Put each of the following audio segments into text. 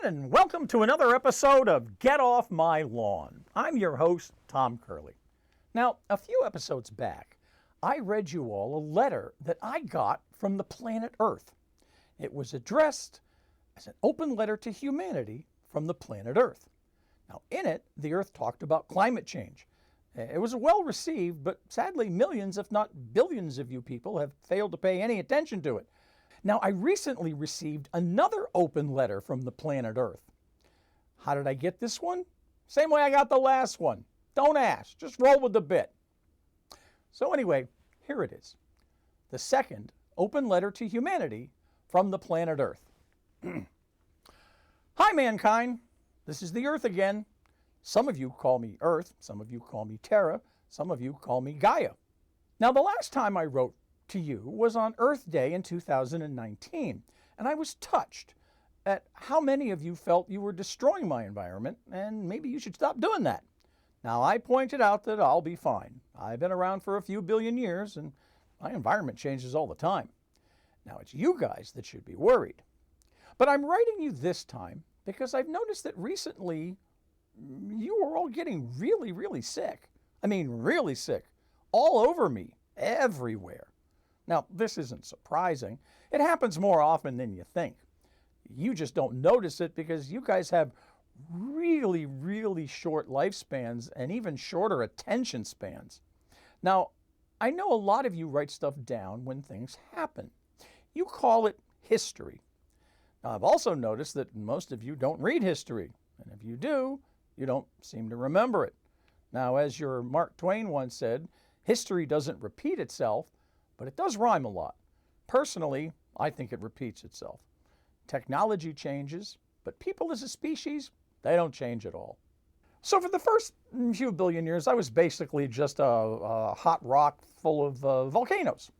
and welcome to another episode of Get Off My Lawn. I'm your host, Tom Curley. Now, a few episodes back, I read you all a letter that I got from the planet Earth. It was addressed as an open letter to humanity from the planet Earth. Now, in it, the Earth talked about climate change. It was well received, but sadly, millions, if not billions of you people have failed to pay any attention to it. Now, I recently received another open letter from the planet Earth. How did I get this one? Same way I got the last one. Don't ask, just roll with the bit. So anyway, here it is. The second open letter to humanity from the planet Earth. Hi, mankind. This is the Earth again. Some of you call me Earth, some of you call me Terra, some of you call me Gaia. Now, the last time I wrote to you was on Earth Day in 2019, and I was touched at how many of you felt you were destroying my environment, and maybe you should stop doing that. Now, I pointed out that I'll be fine. I've been around for a few billion years, and my environment changes all the time. Now, it's you guys that should be worried. But I'm writing you this time because I've noticed that recently you are all getting really, really sick. I mean, really sick. All over me, everywhere. Now, this isn't surprising. It happens more often than you think. You just don't notice it because you guys have really, really short lifespans and even shorter attention spans. Now, I know a lot of you write stuff down when things happen. You call it history. Now, I've also noticed that most of you don't read history, and if you do, you don't seem to remember it. Now, as your Mark Twain once said, history doesn't repeat itself, but it does rhyme a lot. Personally, I think it repeats itself. Technology changes, but people as a species, they don't change at all. So for the first few billion years, I was basically just a hot rock full of volcanoes.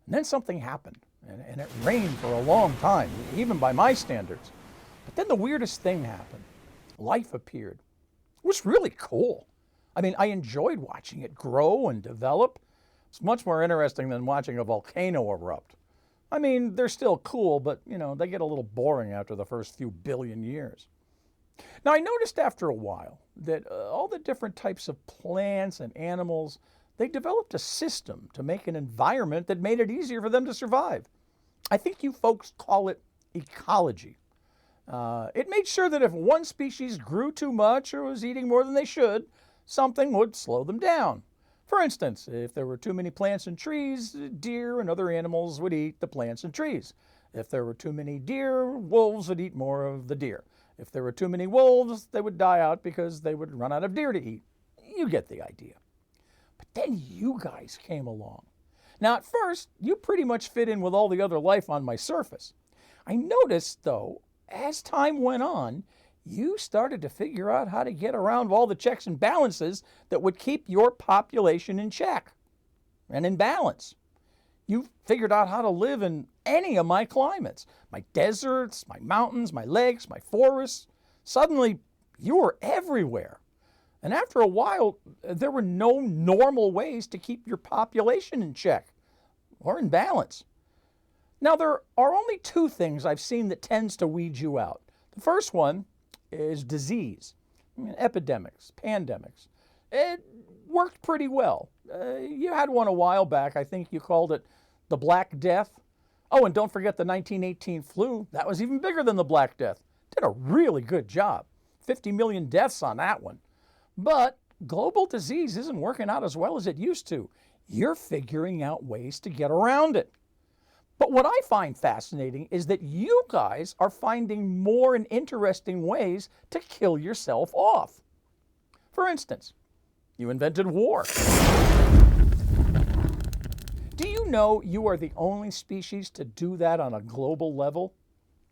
And then something happened, and it rained for a long time, even by my standards. But then the weirdest thing happened. Life appeared. It was really cool. I mean, I enjoyed watching it grow and develop. It's much more interesting than watching a volcano erupt. I mean, they're still cool, but, they get a little boring after the first few billion years. Now, I noticed after a while that all the different types of plants and animals, they developed a system to make an environment that made it easier for them to survive. I think you folks call it ecology. It made sure that if one species grew too much or was eating more than they should, something would slow them down. For instance, if there were too many plants and trees, deer and other animals would eat the plants and trees. If there were too many deer, wolves would eat more of the deer. If there were too many wolves, they would die out because they would run out of deer to eat. You get the idea. But then you guys came along. Now, at first, you pretty much fit in with all the other life on my surface. I noticed, though, as time went on, you started to figure out how to get around all the checks and balances that would keep your population in check and in balance. You figured out how to live in any of my climates, my deserts, my mountains, my lakes, my forests. Suddenly, you were everywhere. And after a while, there were no normal ways to keep your population in check or in balance. Now, there are only two things I've seen that tends to weed you out. The first one is disease. Epidemics, pandemics. It worked pretty well. You had one a while back. I think you called it the Black Death. Oh, and don't forget the 1918 flu. That was even bigger than the Black Death. Did a really good job. 50 million deaths on that one. But global disease isn't working out as well as it used to. You're figuring out ways to get around it. But what I find fascinating is that you guys are finding more and interesting ways to kill yourself off. For instance, you invented war. Do you know you are the only species to do that on a global level?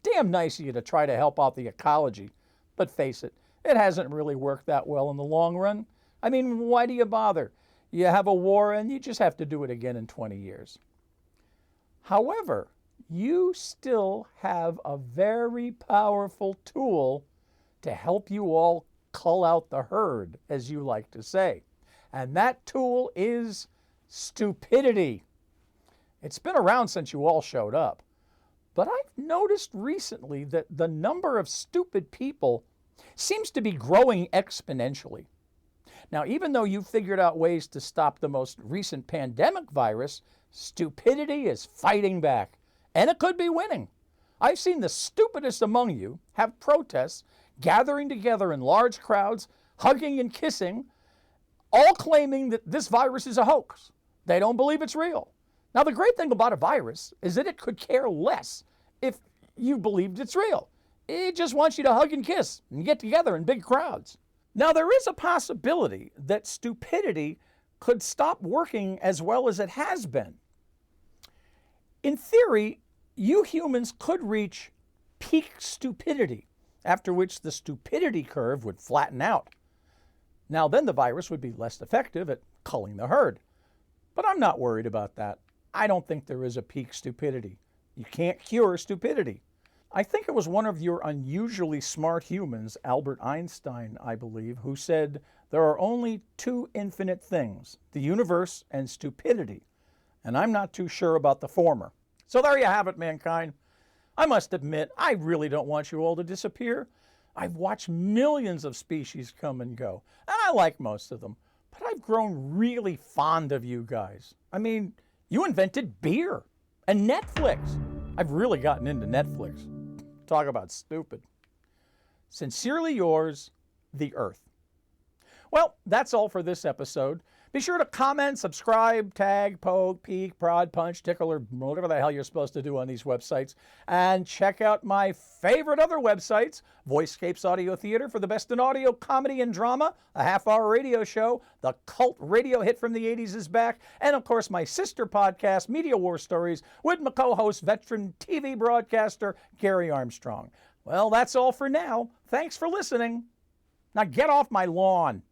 Damn nice of you to try to help out the ecology. But face it, it hasn't really worked that well in the long run. I mean, why do you bother? You have a war and you just have to do it again in 20 years. However, you still have a very powerful tool to help you all cull out the herd, as you like to say. And that tool is stupidity. It's been around since you all showed up. But I've noticed recently that the number of stupid people seems to be growing exponentially. Now, even though you've figured out ways to stop the most recent pandemic virus, stupidity is fighting back, and it could be winning. I've seen the stupidest among you have protests, gathering together in large crowds, hugging and kissing, all claiming that this virus is a hoax. They don't believe it's real. Now, the great thing about a virus is that it could care less if you believed it's real. It just wants you to hug and kiss and get together in big crowds. Now, there is a possibility that stupidity could stop working as well as it has been. In theory, you humans could reach peak stupidity, after which the stupidity curve would flatten out. Now, then the virus would be less effective at culling the herd. But I'm not worried about that. I don't think there is a peak stupidity. You can't cure stupidity. I think it was one of your unusually smart humans, Albert Einstein, I believe, who said there are only two infinite things, the universe and stupidity. And I'm not too sure about the former. So there you have it, mankind. I must admit, I really don't want you all to disappear. I've watched millions of species come and go, and I like most of them. But I've grown really fond of you guys. I mean, you invented beer and Netflix. I've really gotten into Netflix. Talk about stupid. Sincerely yours, The Earth. Well, that's all for this episode. Be sure to comment, subscribe, tag, poke, peek, prod, punch, tickle, or whatever the hell you're supposed to do on these websites. And check out my favorite other websites, Voicescapes Audio Theater for the best in audio, comedy, and drama, a half-hour radio show, the cult radio hit from the 80s is back, and of course my sister podcast, Media War Stories, with my co-host, veteran TV broadcaster, Gary Armstrong. Well, that's all for now. Thanks for listening. Now get off my lawn.